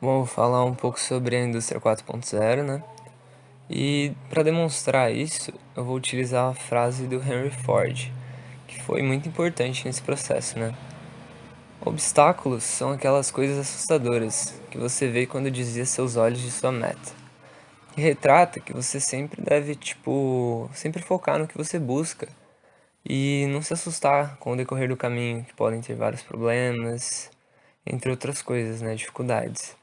Bom, vou falar um pouco sobre a indústria 4.0, né? E para demonstrar isso, eu vou utilizar a frase do Henry Ford, que foi muito importante nesse processo, né? Obstáculos são aquelas coisas assustadoras que você vê quando desvia seus olhos de sua meta. E retrata que você sempre deve, sempre focar no que você busca e não se assustar com o decorrer do caminho, que podem ter vários problemas, entre outras coisas, né? Dificuldades.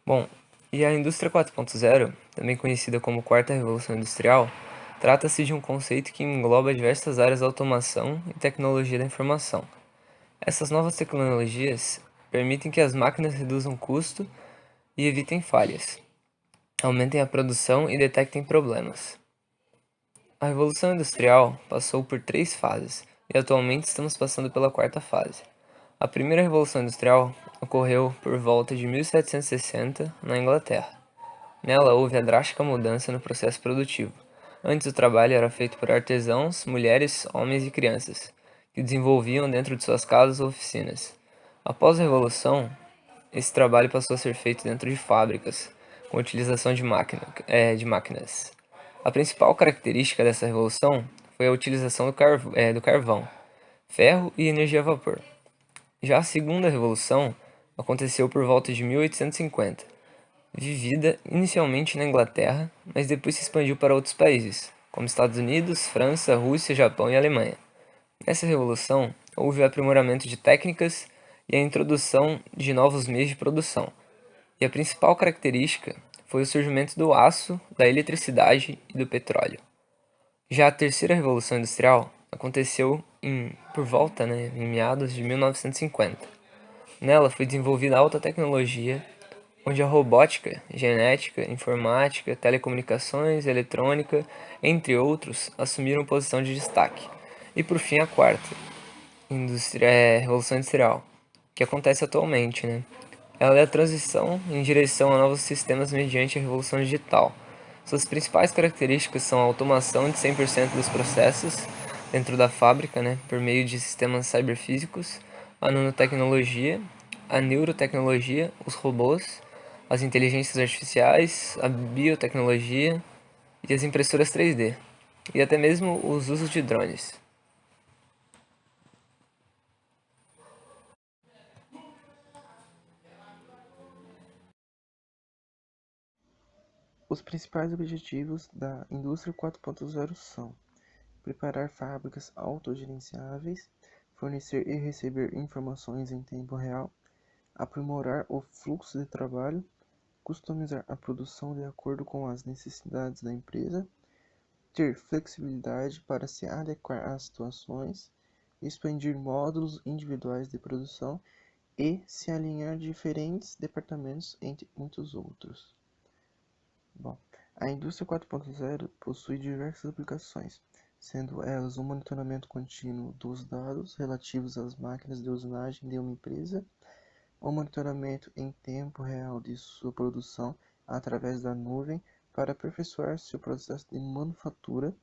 Bom, e a indústria 4.0, também conhecida como Quarta Revolução Industrial, trata-se de um conceito que engloba diversas áreas da automação e tecnologia da informação. Essas novas tecnologias permitem que as máquinas reduzam custo e evitem falhas, aumentem a produção e detectem problemas. A Revolução Industrial passou por 3 fases e atualmente estamos passando pela quarta fase. A primeira Revolução Industrial ocorreu por volta de 1760 na Inglaterra. Nela houve a drástica mudança no processo produtivo. Antes o trabalho era feito por artesãos, mulheres, homens e crianças, que desenvolviam dentro de suas casas ou oficinas. Após a Revolução, esse trabalho passou a ser feito dentro de fábricas, com a utilização de máquinas. A principal característica dessa revolução foi a utilização do carvão, ferro e energia a vapor. Já a segunda revolução aconteceu por volta de 1850, vivida inicialmente na Inglaterra, mas depois se expandiu para outros países, como Estados Unidos, França, Rússia, Japão e Alemanha. Nessa revolução, houve o aprimoramento de técnicas e a introdução de novos meios de produção, e a principal característica foi o surgimento do aço, da eletricidade e do petróleo. Já a terceira revolução industrial aconteceu por volta, em meados de 1950. Nela foi desenvolvida alta tecnologia, onde a robótica, genética, informática, telecomunicações, eletrônica, entre outros, assumiram posição de destaque. E por fim a quarta, Revolução Industrial, que acontece atualmente, né? Ela é a transição em direção a novos sistemas mediante a revolução digital. Suas principais características são a automação de 100% dos processos dentro da fábrica, né, por meio de sistemas cyberfísicos, a nanotecnologia, a neurotecnologia, os robôs, as inteligências artificiais, a biotecnologia e as impressoras 3D, e até mesmo os usos de drones. Os principais objetivos da indústria 4.0 são: preparar fábricas autogerenciáveis, fornecer e receber informações em tempo real, aprimorar o fluxo de trabalho, customizar a produção de acordo com as necessidades da empresa, ter flexibilidade para se adequar às situações, expandir módulos individuais de produção e se alinhar diferentes departamentos, entre muitos outros. Bom, a indústria 4.0 possui diversas aplicações, sendo elas o monitoramento contínuo dos dados relativos às máquinas de usinagem de uma empresa, o monitoramento em tempo real de sua produção através da nuvem para aperfeiçoar seu processo de manufatura,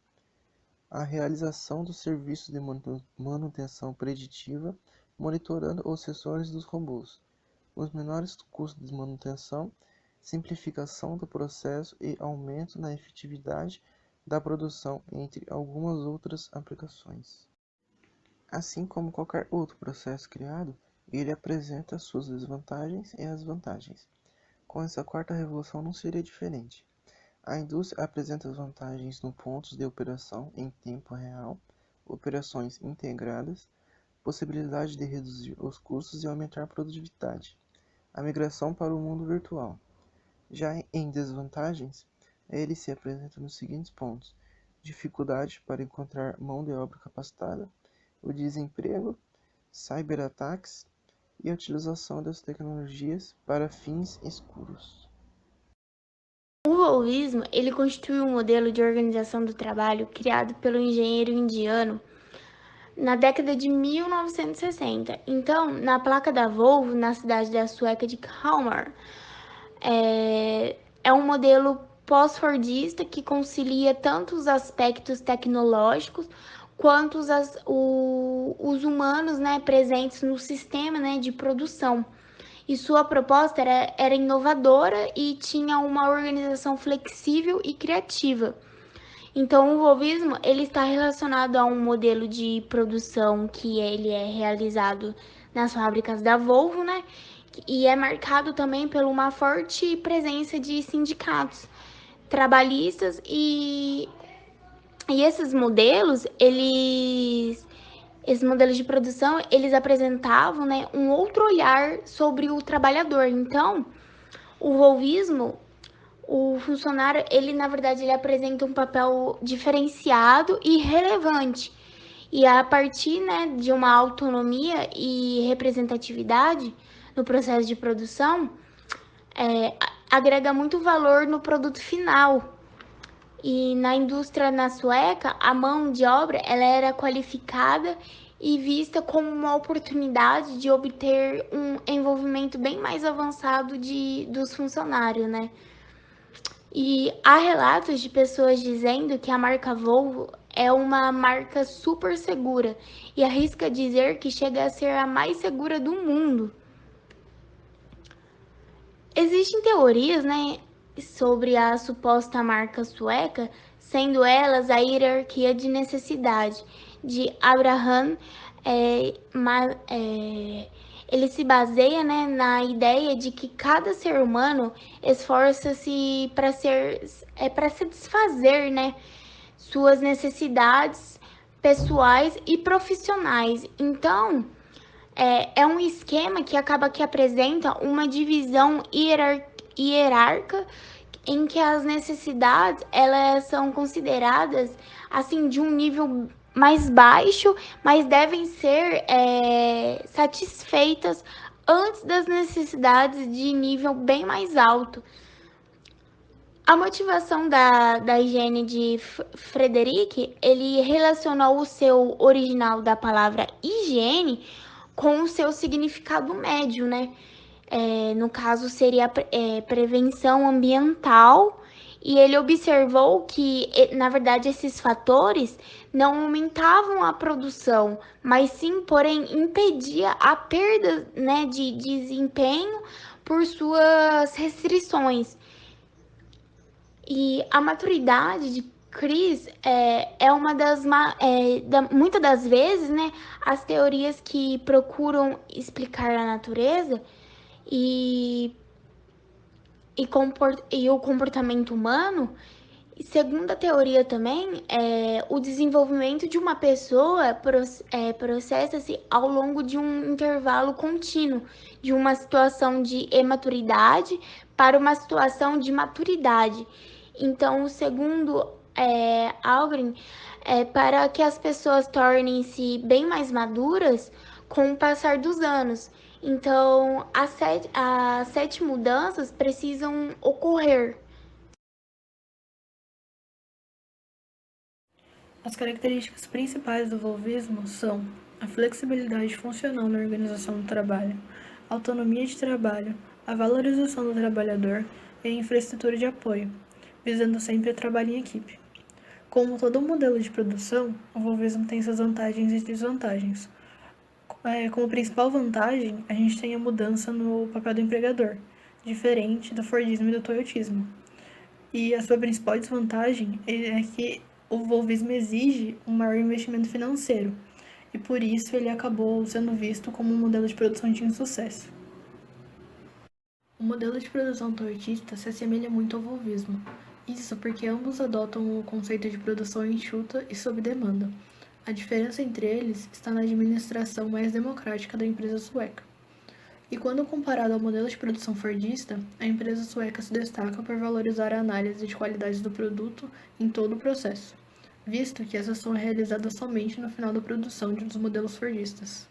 a realização dos serviços de manutenção preditiva, monitorando os sensores dos robôs, os menores custos de manutenção, simplificação do processo e aumento na efetividade da produção, entre algumas outras aplicações. Assim como qualquer outro processo criado, ele apresenta suas desvantagens e as vantagens. Com essa quarta revolução não seria diferente. A indústria apresenta as vantagens no pontos de operação em tempo real, operações integradas, possibilidade de reduzir os custos e aumentar a produtividade, a migração para o mundo virtual. Já em desvantagens, ele se apresenta nos seguintes pontos: dificuldade para encontrar mão de obra capacitada, o desemprego, cyberataques e a utilização das tecnologias para fins escuros. O holismo, ele constitui um modelo de organização do trabalho criado pelo engenheiro indiano na década de 1960. Então, na placa da Volvo, na cidade da sueca de Kalmar, é um modelo pós-fordista que concilia tanto os aspectos tecnológicos quanto os humanos, né, presentes no sistema, né, de produção. e sua proposta era inovadora e tinha uma organização flexível e criativa. Então, o Volvismo ele está relacionado a um modelo de produção que ele é realizado nas fábricas da Volvo, né? E é marcado também por uma forte presença de sindicatos trabalhistas e esses modelos, esses modelos de produção, eles apresentavam, né, um outro olhar sobre o trabalhador. Então, o volvismo, o funcionário, ele na verdade ele apresenta um papel diferenciado e relevante. E a partir, né, de uma autonomia e representatividade no processo de produção, agrega muito valor no produto final. E na indústria na sueca, a mão de obra ela era qualificada e vista como uma oportunidade de obter um envolvimento bem mais avançado dos funcionários, né? E há relatos de pessoas dizendo que a marca Volvo é uma marca super segura e arrisca dizer que chega a ser a mais segura do mundo. Existem teorias, né, sobre a suposta marca sueca, sendo elas a hierarquia de necessidade de Abraham. Ele se baseia, né, na ideia de que cada ser humano esforça-se para se desfazer, né, suas necessidades pessoais e profissionais. Então, é um esquema que acaba que apresenta uma divisão hierárquica em que as necessidades elas são consideradas assim de um nível mais baixo, mas devem ser satisfeitas antes das necessidades de nível bem mais alto. A motivação da higiene de Frederic, ele relacionou o seu original da palavra higiene com o seu significado médio, né? No caso, seria prevenção ambiental, e ele observou que, na verdade, esses fatores não aumentavam a produção, mas sim, porém, impedia a perda, né, de desempenho por suas restrições. E a maturidade de Chris uma das muitas das vezes, né, as teorias que procuram explicar a natureza e, e o comportamento humano. Segundo a teoria também, o desenvolvimento de uma pessoa processa-se ao longo de um intervalo contínuo, de uma situação de imaturidade para uma situação de maturidade. Então, segundo Algren, para que as pessoas tornem-se bem mais maduras com o passar dos anos. Então, as 7 mudanças precisam ocorrer. As características principais do volvismo são a flexibilidade funcional na organização do trabalho, a autonomia de trabalho, a valorização do trabalhador e a infraestrutura de apoio, visando sempre o trabalho em equipe. Como todo modelo de produção, o volvismo tem suas vantagens e desvantagens. Como principal vantagem, a gente tem a mudança no papel do empregador, diferente do Fordismo e do Toyotismo. E a sua principal desvantagem é que o volvismo exige um maior investimento financeiro, e por isso ele acabou sendo visto como um modelo de produção de insucesso. O modelo de produção toyotista se assemelha muito ao volvismo, isso porque ambos adotam o conceito de produção enxuta e sob demanda. A diferença entre eles está na administração mais democrática da empresa sueca. E quando comparado ao modelo de produção fordista, a empresa sueca se destaca por valorizar a análise de qualidade do produto em todo o processo, visto que essas são realizadas somente no final da produção de um dos modelos fordistas.